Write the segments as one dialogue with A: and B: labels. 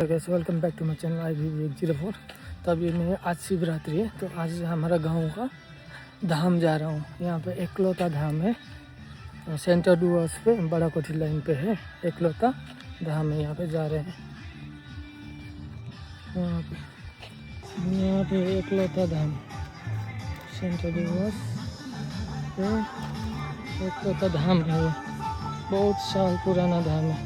A: Welcome back to my channel IB104। तो अभी मैं आज शिवरात्रि है, तो आज हमारा गांव का धाम जा रहा हूँ। यहाँ पे एकलौता धाम है, सेंटर डुअर्स पे बड़ा कोठी लाइन पे है एकलौता धाम है। यहाँ पे जा रहे हैं, यहाँ पे एकलौता धाम सेंटर डुअर्स पे एकलौता धाम है। बहुत साल पुराना धाम है।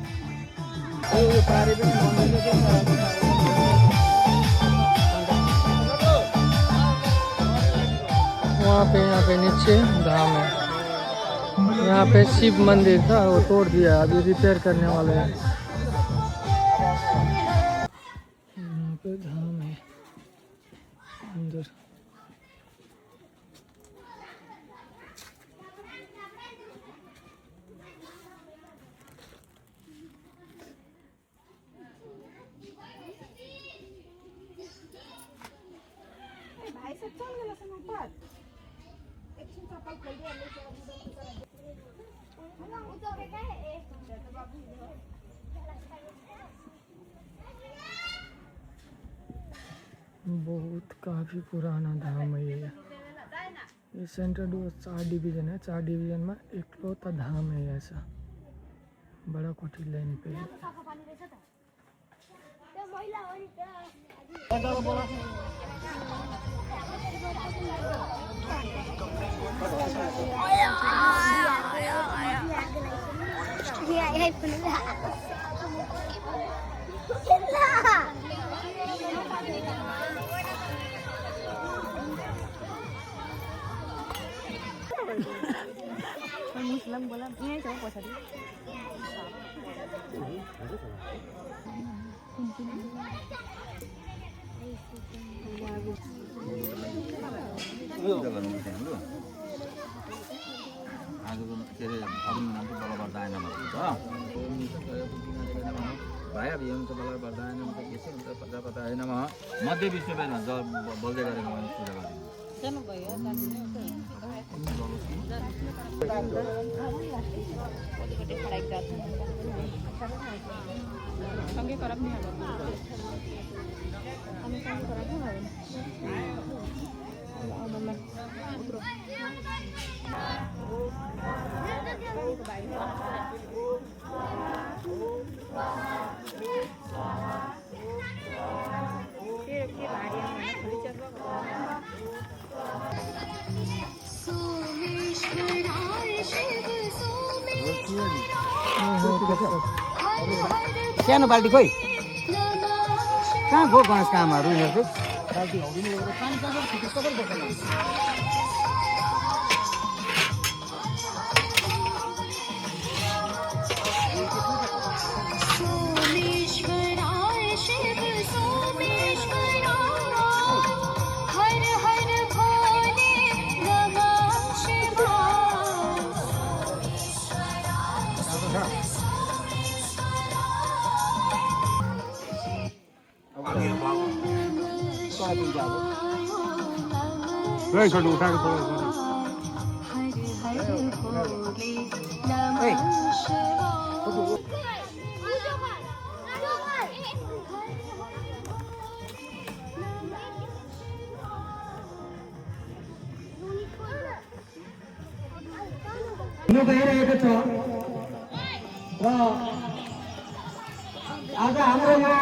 A: यहाँ पे नीचे धाम है। यहाँ पे शिव मंदिर था, वो तोड़ दिया, अभी रिपेयर करने वाले हैं। यहाँ पे धाम है अंदर। बहुत काफ़ी पुराना धाम है ये सेंटर डुअर्स 4 डिवीज़न है। 4 डिवीज़न में एकलौता धाम है ऐसा, बड़ा कोठी लाइन पे है।
B: Muslim bola ini coba puasa di.
C: मध्य विश्व में बोलते गरेको मान्छे
B: जानु भयो कति पढाइ गर्छ सँगै खराब नि अब हामी सँगै खराब नि
C: सानो बाल्टी खोइ कहाँ गयो बाँस कामहरू यिनीहरूको
D: गइरहेको छ र आज हाम्रो यो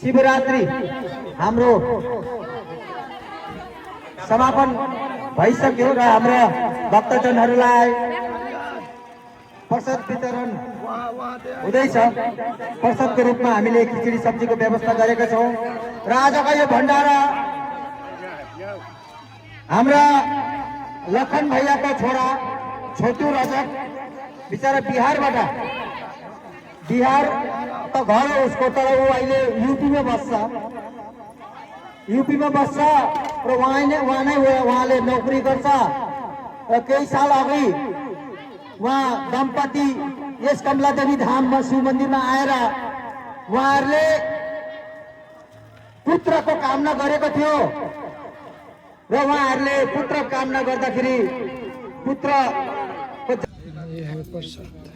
D: शिवरात्रि हाम्रो समापन भइसक्यो र हाम्रा भक्तजनहरूलाई प्रसाद वितरण हुँदैछ। प्रसादको रूपमा हामीले खिचडी सब्जीको व्यवस्था गरेका छौँ र आजको यो भण्डारा हाम्रा लखन भैयाको छोरा छोटू रजक बिचारा बिहार त घर हो उसको, तर वो अहिले यूपी में बस्छ र उहाँले नौकरी गर्छ र केही साल अघि उहाँ दम्पति यस कमलादेवी धाममा शिव मन्दिरमा आएर उहाँहरूले पुत्रको कामना गरेको थियो र उहाँहरूले पुत्र कामना गर्दाखेरि पुत्रको
A: ये है प्रसाद।